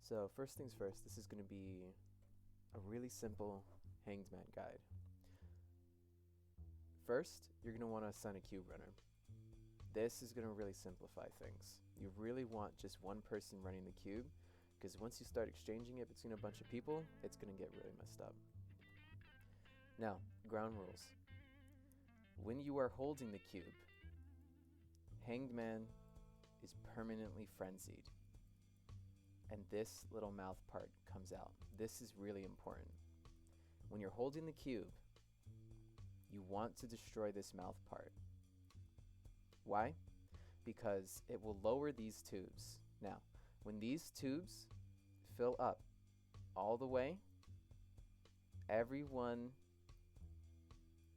So first things first, this is going to be a really simple hanged man guide. First, you're going to want to assign a cube runner. This is going to really simplify things. You really want just one person running the cube, because once you start exchanging it between a bunch of people, it's going to get really messed up. Now, ground rules. When you are holding the cube, hanged man is permanently frenzied, and this little mouth part comes out. This is really important. When you're holding the cube, you want to destroy this mouth part. Why? Because it will lower these tubes. Now, when these tubes fill up all the way, everyone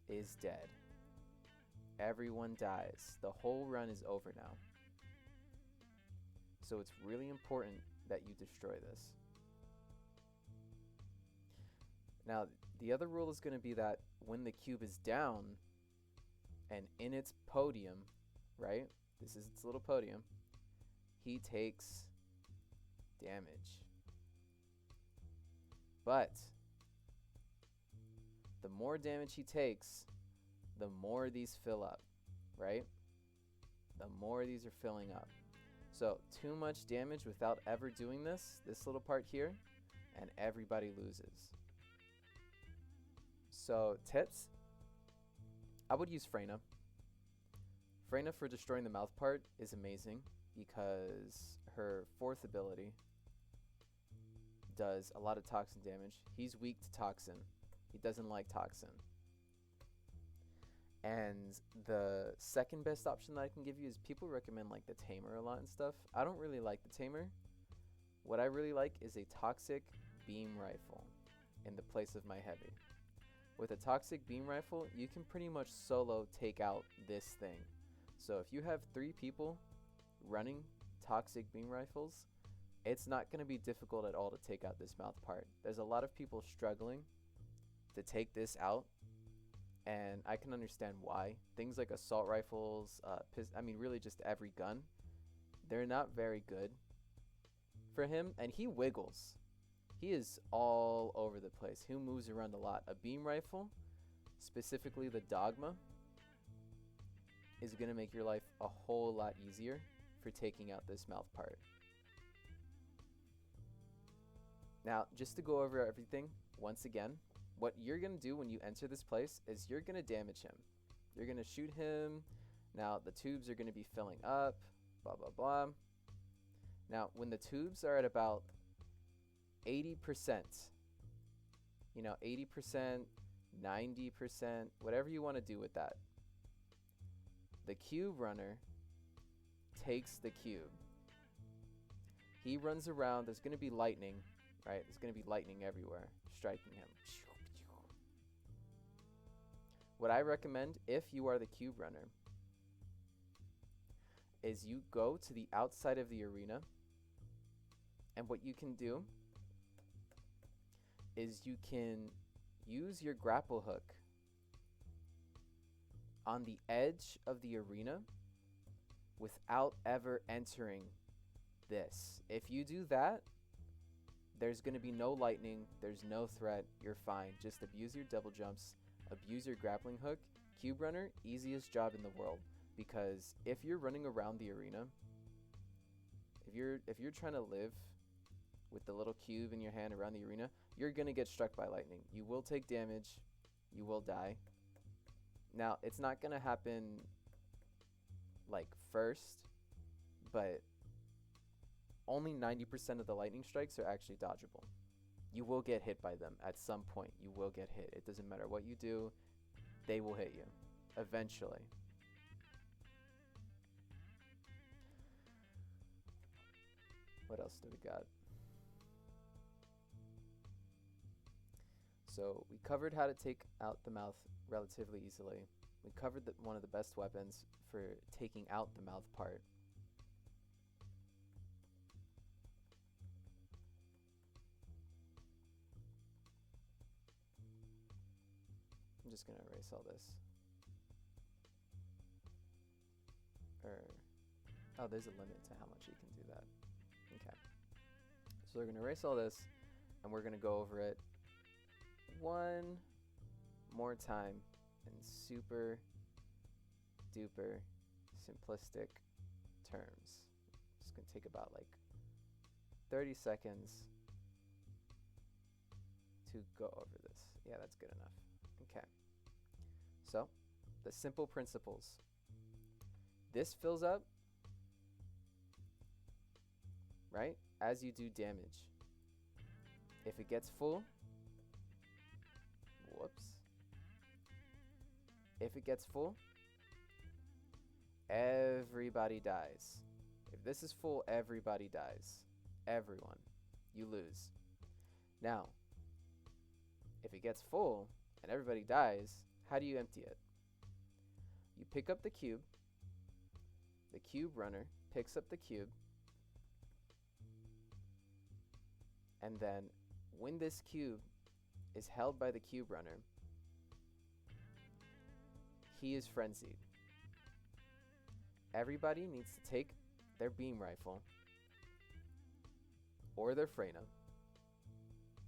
is dead. Everyone dies. The whole run is over now. So it's really important that you destroy this. Now, the other rule is going to be that when the cube is down and in its podium, right? This is its little podium. He takes damage. But the more damage he takes, the more these fill up, right? The more these are filling up. So too much damage without ever doing this little part here, and everybody loses. So tips, I would use Freyna. Freyna for destroying the mouth part is amazing because her fourth ability does a lot of toxin damage. He's weak to toxin. He doesn't like toxin. And the second best option that I can give you is people recommend like the Tamer a lot and stuff. I don't really like the Tamer. What I really like is a toxic beam rifle in the place of my heavy. With a toxic beam rifle, you can pretty much solo take out this thing. So if you have 3 people running toxic beam rifles, it's not going to be difficult at all to take out this mouth part. There's a lot of people struggling to take this out, and I can understand why. Things like assault rifles, really just every gun, they're not very good for him, and he wiggles. He is all over the place. He moves around a lot. A beam rifle, specifically the Dogma, is going to make your life a whole lot easier for taking out this mouth part. Now, just to go over everything once again, what you're going to do when you enter this place is you're going to damage him. You're going to shoot him. Now, the tubes are going to be filling up, blah, blah, blah. Now, when the tubes are at about 80%, 80%, 90%, whatever you want to do with that, the cube runner takes the cube. He runs around. There's going to be lightning, right? There's going to be lightning everywhere, striking him. What I recommend, if you are the cube runner, is you go to the outside of the arena, and what you can do is you can use your grapple hook on the edge of the arena without ever entering this. If you do that, there's going to be no lightning, there's no threat, you're fine. Just abuse your double jumps, abuse your grappling hook. Cube runner, easiest job in the world, because if you're running around the arena, if you're trying to live with the little cube in your hand around the arena, you're going to get struck by lightning. You will take damage, you will die. Now, it's not going to happen like first, but only 90% of the lightning strikes are actually dodgeable. You will get hit by them at some point. You will get hit. It doesn't matter what you do, they will hit you eventually. What else do we got? So we covered how to take out the mouth relatively easily. We covered one of the best weapons for taking out the mouth part. I'm just going to erase all this. Oh, there's a limit to how much you can do that. Okay. So we're going to erase all this, and we're going to go over it one more time in super duper simplistic terms. It's going to take about like 30 seconds to go over this. Yeah, that's good enough. Okay. So, the simple principles. This fills up, right, as you do damage. If it gets full, whoops. If it gets full, everybody dies. If this is full, everybody dies. Everyone. You lose. Now, if it gets full and everybody dies, how do you empty it? You pick up the cube runner picks up the cube, and then when this cube is held by the cube runner, he is frenzied. Everybody needs to take their beam rifle or their frena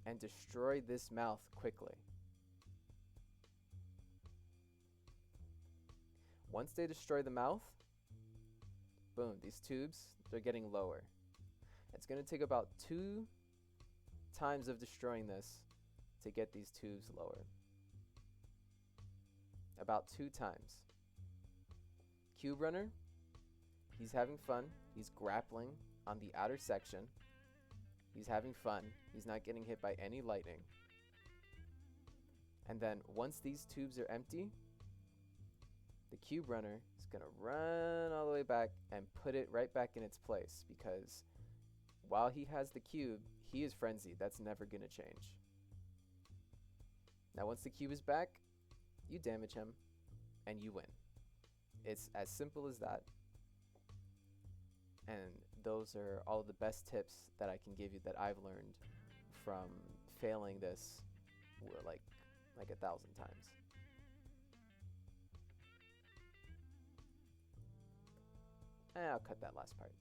and destroy this mouth quickly. Once they destroy the mouth, boom, these tubes, they're getting lower. It's going to take about 2 times of destroying this to get these tubes lower. About 2 times. Cube runner, he's having fun. He's grappling on the outer section. He's having fun. He's not getting hit by any lightning. And then once these tubes are empty, the cube runner is going to run all the way back and put it right back in its place, because while he has the cube, he is frenzied. That's never going to change. Now once the cube is back, you damage him and you win. It's as simple as that. And those are all of the best tips that I can give you that I've learned from failing this like 1,000 times. I'll cut that last part.